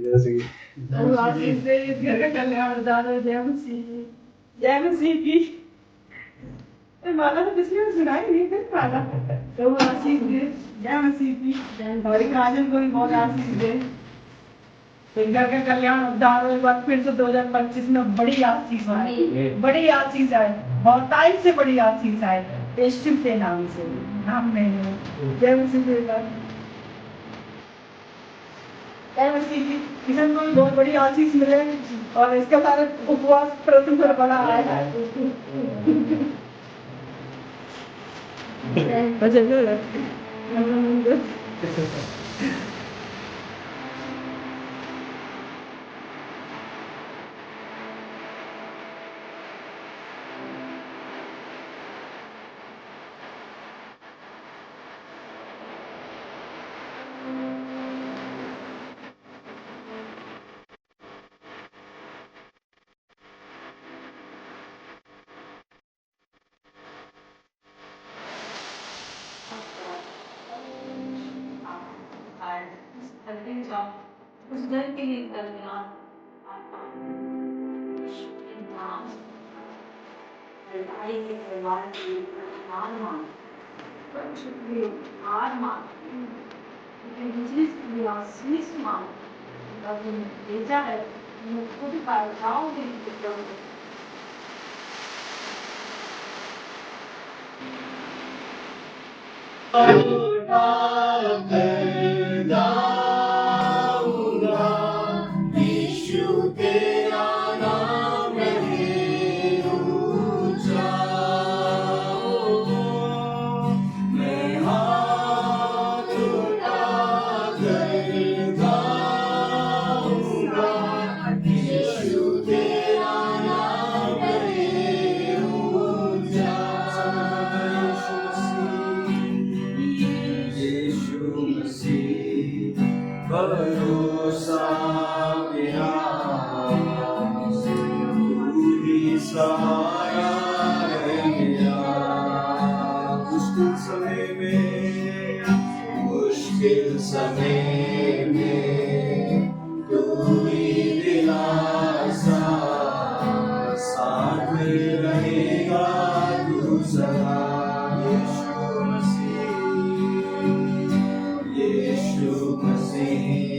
जैसे कि प्रभु आशीष दे, इस घर का कल्याण दानो, जय मसीह की, जय मसीह की। ये माला तो पिछली बार सुनाई नहीं, फिर माला। प्रभु आशीष दे, जय मसीह की, हमारी काजल को भी बहुत आशीष दे। इस घर का कल्याण उद्धार हो, एक बार फिर से 2025 में बड़ी आशीष आए, बड़ी आशीष आए, बहुतायत से बड़ी आशीष आए, यीशु के नाम से, नाम में। जय मसीह की बात। जय मसीह की। किशन को भी बहुत बड़ी आशीष मिले और इसका सारा उपवास प्रथम पर बड़ा आया है। उस घर के लिए कल्याण लड़ाई के परिवार के लिए कल्याण मांग हार मांग आशीष मांग भेजा है खुद का जाओगे प्रभु भरोसा मेरा तू ही सहारा है मेरा मुश्किल समय में तू ही दिलासा साथ रहेगा तू सदा यीशु मसीह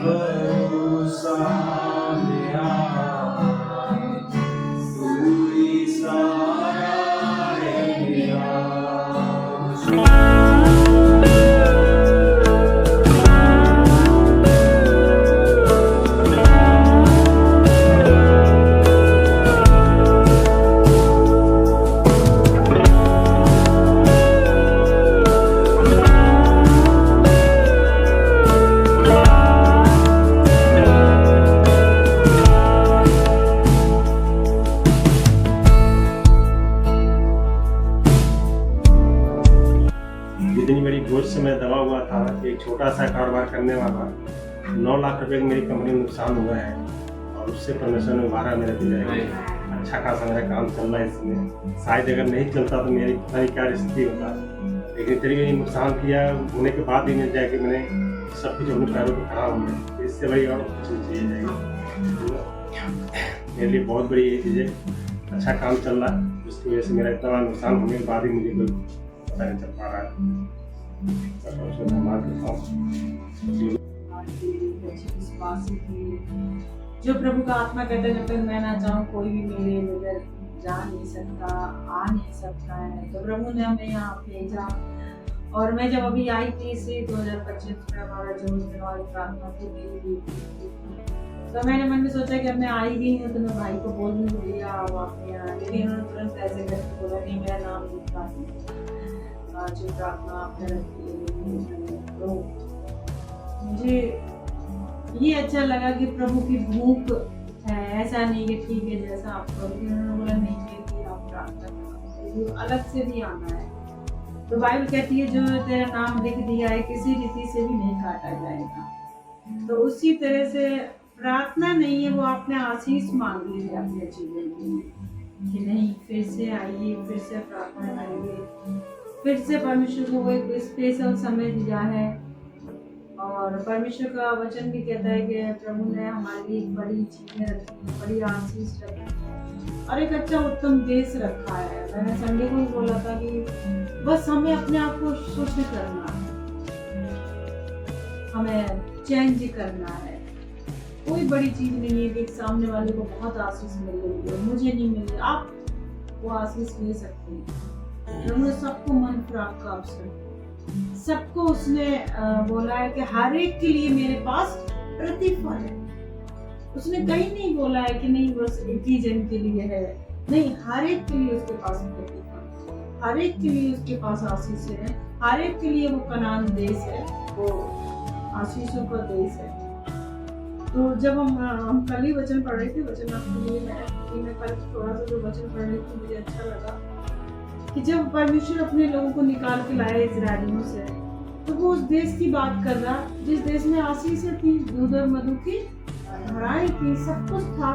भरोसा मेरा तू ही सहारा है मेरा जितनी बड़ी बोझ से मैं दबा हुआ था, एक छोटा सा कारोबार करने वाला 9 लाख रुपए की मेरी कंपनी में नुकसान हुआ है और उससे परमेश्वर ने उबारा मेरे दिल अच्छा खासा मेरा काम चल रहा है इसमें। शायद अगर नहीं चलता तो मेरी पता नहीं क्या स्थिति होता, लेकिन तरीके से नुकसान किया होने के बाद भी मिल जाए कि मैंने सब कुछ अपने पैरों पर खड़ा हूँ मैं, इससे बड़ी और कुछ नहीं चाहिए जाएगी। मेरे लिए बहुत बड़ी ये चीज़ है, अच्छा काम चल रहा है, जिसकी वजह से मेरा इतना बड़ा नुकसान होने के बाद ही मुझे कोई पता नहीं चल पा रहा है। जो प्रभु का आत्मा कहता है जब तक मैं ना चाहूँ कोई भी मेरे बगैर जा नहीं सकता, आ नहीं सकता है। तो प्रभु ने हमें यहाँ भेजा और मैं जब अभी आई थी इसे 2025 में हमारा जो वाली प्रार्थना थी मेरी भी, तो मैंने मन में सोचा कि अब मैं आई गई हूँ तो मैं भाई को बोल दूँ भैया आप आपके यहाँ, लेकिन उन्होंने तुरंत ऐसे करके बोला नहीं मेरा नाम लिखा जो प्रार्थना आपने रखी है। तो मुझे ये अच्छा लगा कि प्रभु की भूख है, ऐसा नहीं कि ठीक है जैसा आप करोगे, उन्होंने बोला नहीं कि आप प्रार्थना करो, अलग से भी आना है। तो बाइबल कहती है जो तेरा नाम लिख दिया है किसी रीति से भी नहीं काटा जाएगा। तो उसी तरह से प्रार्थना नहीं है, वो आपने आशीष मांग ली है अपने जीवन में कि नहीं फिर से आइए, फिर से प्रार्थना करिए, फिर से परमेश्वर को वो एक स्पेशल समय दिया है और और परमेश्वर का वचन भी कहता है कि प्रभु ने हमारे लिए एक बड़ी चीजें रखी, बड़ी आशीष रखी और एक अच्छा उत्तम देश रखा है। मैंने संडे को भी बोला था कि बस हमें अपने आप को शुद्ध करना है, हमें चेंज करना है। कोई बड़ी चीज नहीं है कि सामने वाले को बहुत आशीष मिल रही है, मुझे नहीं मिल रही। आप वो आशीष ले सकते हैं। प्रभु ने सबको मन प्राप्त का अवसर, सबको उसने बोला है कि हर एक के लिए मेरे पास प्रतिफल है। उसने कहीं नहीं बोला है कि नहीं बस एक ही जन के लिए है, नहीं, हर एक के लिए उसके पास प्रतिफल, हर एक के लिए उसके पास आशीष है, हर एक के लिए वो कनान देश है, वो आशीषों का देश है। तो जब हम कल ही वचन पढ़ रहे थे, वचन आपके लिए मैं कल थोड़ा सा जो वचन पढ़ रही थी मुझे अच्छा लगा कि जब परमेश्वर अपने लोगों को निकाल के लाया इजरायलियों से, तो वो उस देश की बात कर रहा जिस देश में आशीषें थी, दूध और मधु की धाराएं थी, सब कुछ था।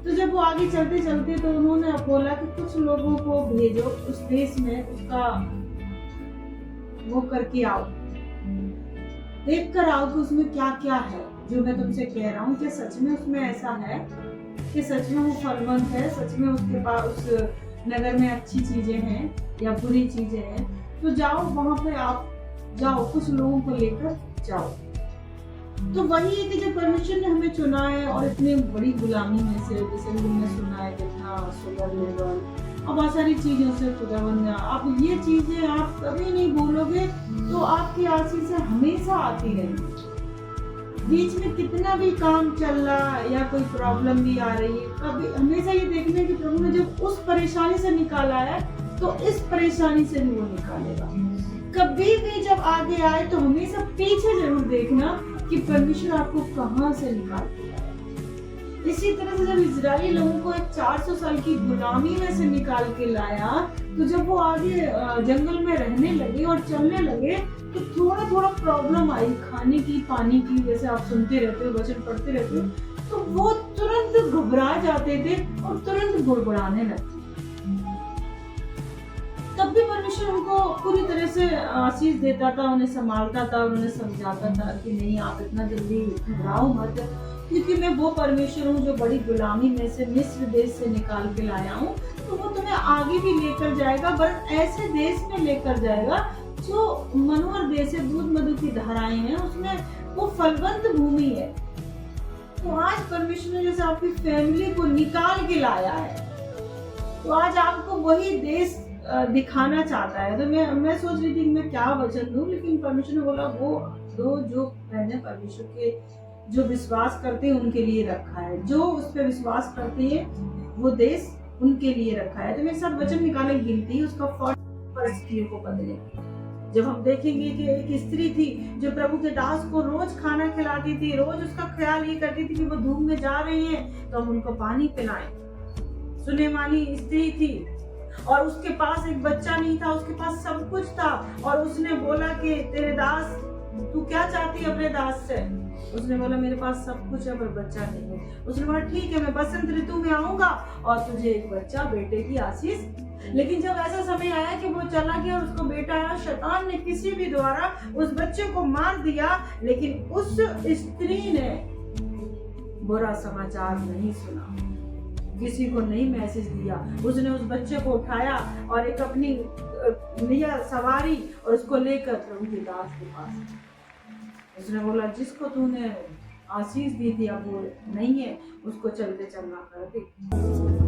तो जब वो आगे चलते चलते तो उन्होंने बोला कि कुछ लोगों को भेजो उस देश में, उसका वो करके आओ, देख कर आओ कि उसमें क्या क्या है जो मैं तुमसे कह रहा हूँ। क्या सच में उसमें ऐसा है कि सच में वो फलवंत है, सच में उसके पास उस नगर में अच्छी चीजें हैं या बुरी चीजें हैं? तो जाओ वहां पे, आप जाओ, कुछ लोगों को लेकर जाओ। तो वही है कि जब परमेश्वर ने हमें चुना है और इतनी बड़ी गुलामी में से, जैसे हमने सुना है कितना शुगर लेवल और बहुत सारी चीजों से खुदावंद, आप ये चीजें आप कभी नहीं भूलोगे तो आपकी आशीष हमेशा आती रहेगी। बीच में कितना भी काम चल रहा या कोई प्रॉब्लम भी आ रही है, कभी हमेशा ये देखना कि प्रभु ने जब उस परेशानी से निकाला है तो इस परेशानी से भी वो निकालेगा। कभी भी जब आगे आए तो हमेशा पीछे जरूर देखना कि परमेश्वर आपको कहां से निकाल के लाया। इसी तरह से जब इजरायली लोगों को एक 400 साल की गुलामी में से निकाल के लाया, तो जब वो आगे जंगल में रहने लगे और चलने लगे तो थोड़ा थोड़ा प्रॉब्लम आई, खाने की, पानी की, जैसे आप सुनते रहते हो, वचन पढ़ते रहते हो, तो वो तुरंत घबरा जाते थे और तुरंत गुड़गुड़ाने लगते। तब भी परमेश्वर उनको पूरी तरह से आशीष देता था, उन्हें संभालता था, उन्हें समझाता था कि नहीं, आप इतना जल्दी घबराओ मत, क्योंकि मैं वो परमेश्वर हूँ जो बड़ी गुलामी में से, मिस्र देश से निकाल के लाया हूँ। तो वो तुम्हें आगे भी लेकर जाएगा, बस ऐसे देश में लेकर जाएगा जो मनोहर देश है, दूध मधु की धाराएं हैं, उसमें वो फलवंत भूमि है। तो आज परमेश्वर ने जैसे आपकी फैमिली को निकाल के लाया है, तो आज आपको वही देश दिखाना चाहता है। तो मैं सोच रही थी कि मैं क्या वचन दूं, लेकिन परमेश्वर ने बोला वो दो जो मैंने परमेश्वर के जो विश्वास करते हैं उनके लिए रखा है, जो उस पर विश्वास करते हैं वो देश उनके लिए रखा है। तो मेरे साथ वचन निकाले गिनती उसका 40 परिस्थितियों को बदले। जब हम देखेंगे कि एक स्त्री थी जो प्रभु के दास को रोज खाना खिलाती थी, रोज उसका ख्याल ये करती थी कि वो धूप में जा रही हैं तो हम उनको पानी पिलाएं। सुलेमानी स्त्री थी और उसके पास एक बच्चा नहीं था, उसके पास सब कुछ था, और उसने बोला कि तेरे दास, तू क्या चाहती है अपने दास से? उसने बोला मेरे पास सब कुछ है पर बच्चा नहीं है। उसने बोला ठीक है, मैं बसंत ऋतु में आऊंगा और तुझे एक बच्चा, बेटे की आशीष। लेकिन जब ऐसा समय आया कि वो चला गया और उसको बेटा आया, शैतान ने किसी भी द्वारा उस बच्चे को मार दिया, लेकिन उस स्त्री ने बुरा समाचार नहीं सुना, किसी को नहीं मैसेज दिया। उसने उस बच्चे को उठाया और एक अपनी लिया सवारी और उसको लेकर प्रभु के दास के पास। उसने बोला जिसको तूने आशीष दी थी अब वो नहीं है, उसको चलते चलना कर दे।